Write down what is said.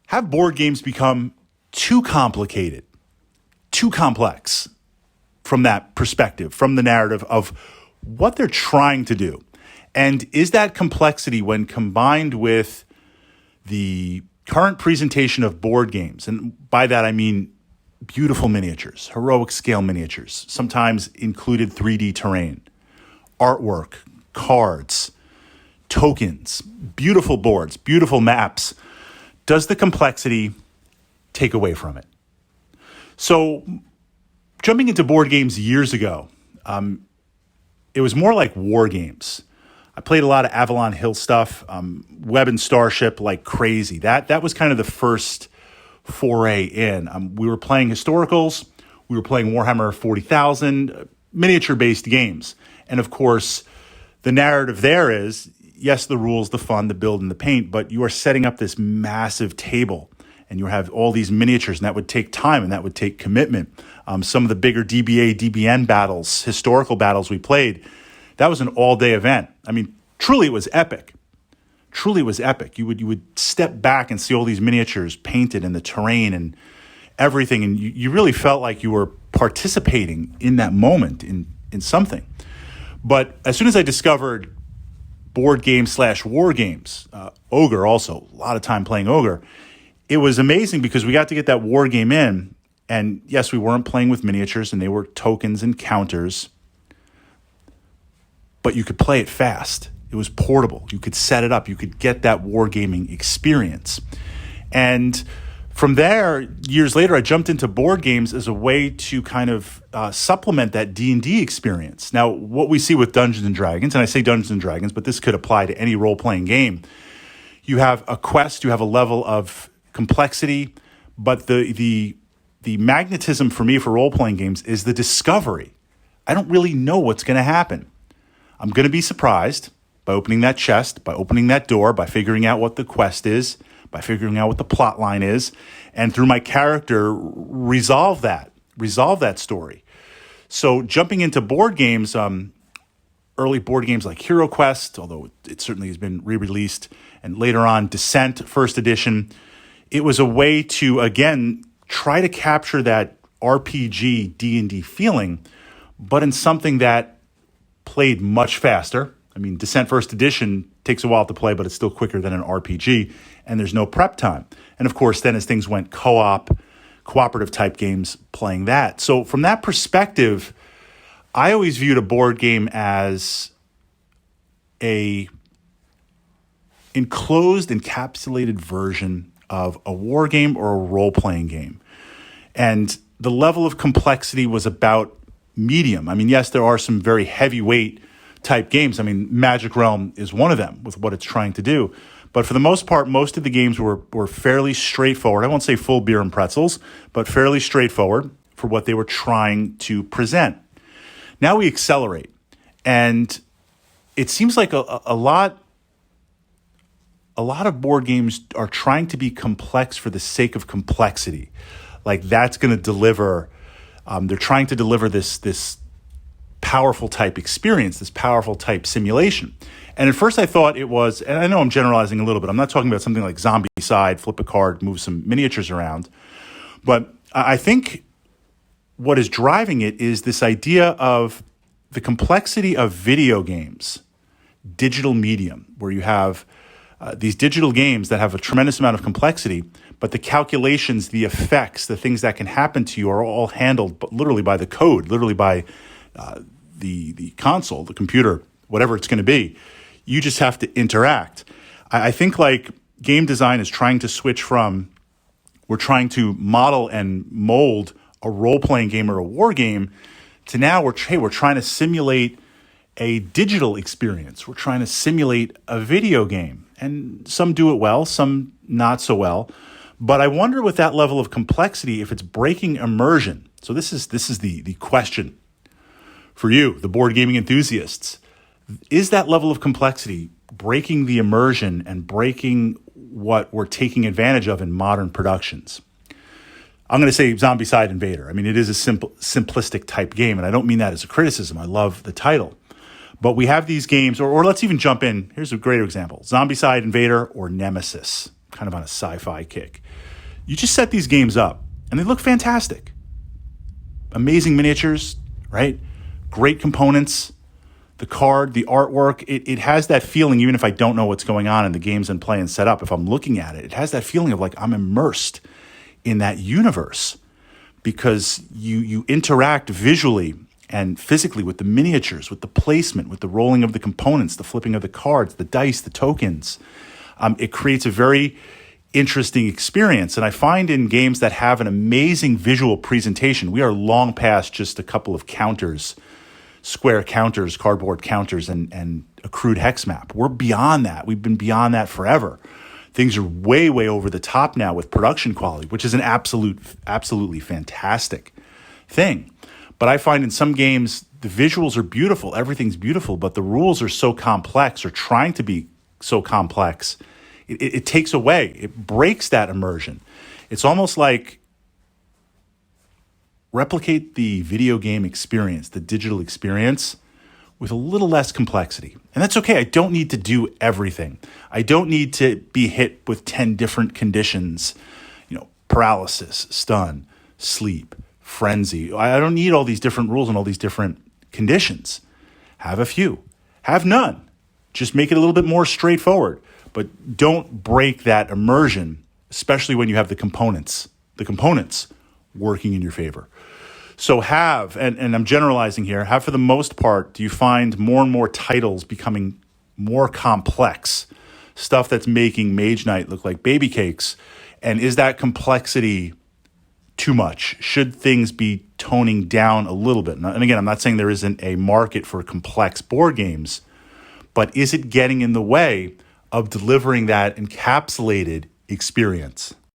have board games become too complicated, too complex from that perspective, from the narrative of what they're trying to do? And is that complexity, when combined with the current presentation of board games, and by that I mean beautiful miniatures, heroic scale miniatures, sometimes included 3D terrain, artwork, cards, tokens, beautiful boards, beautiful maps, does the complexity take away from it? So jumping into board games years ago, it was more like war games. I played a lot of Avalon Hill stuff, Web and Starship like crazy. That was kind of the first foray in. We were playing historicals. We were playing Warhammer 40,000, miniature-based games. And of course, the narrative there is, yes, the rules, the fun, the build, and the paint, but you are setting up this massive table, and you have all these miniatures, and that would take time, and that would take commitment. Some of the bigger DBA, DBN battles, historical battles we played, that was an all-day event. I mean, truly it was epic. Truly it was epic. You would step back and see all these miniatures painted and the terrain and everything, and you really felt like you were participating in that moment in something. But as soon as I discovered board games / war games, Ogre also, a lot of time playing Ogre, it was amazing because we got to get that war game in, and yes, we weren't playing with miniatures and they were tokens and counters, but you could play it fast. It was portable. You could set it up. You could get that wargaming experience. And from there, years later, I jumped into board games as a way to kind of supplement that D&D experience. Now, what we see with Dungeons & Dragons, and I say Dungeons & Dragons, but this could apply to any role-playing game, you have a quest, you have a level of complexity, but the magnetism for me for role-playing games is the discovery. I don't really know what's going to happen. I'm going to be surprised by opening that chest, by opening that door, by figuring out what the quest is, by figuring out what the plot line is, and through my character, resolve that story. So jumping into board games, early board games like Hero Quest, although it certainly has been re-released, and later on Descent, first edition, it was a way to, again, try to capture that RPG D&D feeling, but in something that played much faster. I mean, Descent First Edition takes a while to play, but it's still quicker than an RPG, and there's no prep time. And of course, then as things went cooperative type games, playing that. So from that perspective, I always viewed a board game as a enclosed, encapsulated version of a war game or a role-playing game. And the level of complexity was about medium. I mean, yes, there are some very heavyweight type games. I mean, Magic Realm is one of them with what it's trying to do. But for the most part, most of the games were fairly straightforward. I won't say full beer and pretzels, but fairly straightforward for what they were trying to present. Now we accelerate. And it seems like a lot of board games are trying to be complex for the sake of complexity. Like that's going to deliver. They're trying to deliver this powerful type experience, this powerful type simulation. And at first I thought it was, and I know I'm generalizing a little bit, I'm not talking about something like Zombicide, flip a card, move some miniatures around. But I think what is driving it is this idea of the complexity of video games, digital medium, where you have these digital games that have a tremendous amount of complexity, but the calculations, the effects, the things that can happen to you are all handled literally by the code, literally by the console, the computer, whatever it's going to be. You just have to interact. I think like game design is trying to switch from, we're trying to model and mold a role-playing game or a war game, to now we're trying to simulate a digital experience. We're trying to simulate a video game. And some do it well, some not so well. But I wonder with that level of complexity if it's breaking immersion. So this is the question for you, the board gaming enthusiasts. Is that level of complexity breaking the immersion and breaking what we're taking advantage of in modern productions? I'm going to say Zombicide Invader. I mean, it is a simplistic type game, and I don't mean that as a criticism. I love the title. But we have these games, or let's even jump in. Here's a great example. Zombicide Invader or Nemesis. kind of on a sci-fi kick. You just set these games up, and they look fantastic. Amazing miniatures, right? Great components. The card, the artwork, it has that feeling, even if I don't know what's going on in the games in play and set up, if I'm looking at it, it has that feeling of like I'm immersed in that universe because you interact visually and physically with the miniatures, with the placement, with the rolling of the components, the flipping of the cards, the dice, the tokens. It creates a very interesting experience. And I find in games that have an amazing visual presentation, we are long past just a couple of counters, square counters, cardboard counters, and a crude hex map. We're beyond that. We've been beyond that forever. Things are way, way over the top now with production quality, which is an absolutely fantastic thing. But I find in some games, the visuals are beautiful, everything's beautiful, but the rules are so complex or trying to be so complex, it takes away, it breaks that immersion. It's almost like replicate the video game experience, the digital experience, with a little less complexity. And that's okay. I don't need to do everything. I don't need to be hit with 10 different conditions, paralysis, stun, sleep, frenzy. I don't need all these different rules and all these different conditions. Have a few. Have none. Just make it a little bit more straightforward. But don't break that immersion, especially when you have the components working in your favor. So and I'm generalizing here, for the most part, do you find more and more titles becoming more complex? Stuff that's making Mage Knight look like baby cakes. And is that complexity too much? Should things be toning down a little bit? And again, I'm not saying there isn't a market for complex board games, but is it getting in the way of delivering that encapsulated experience?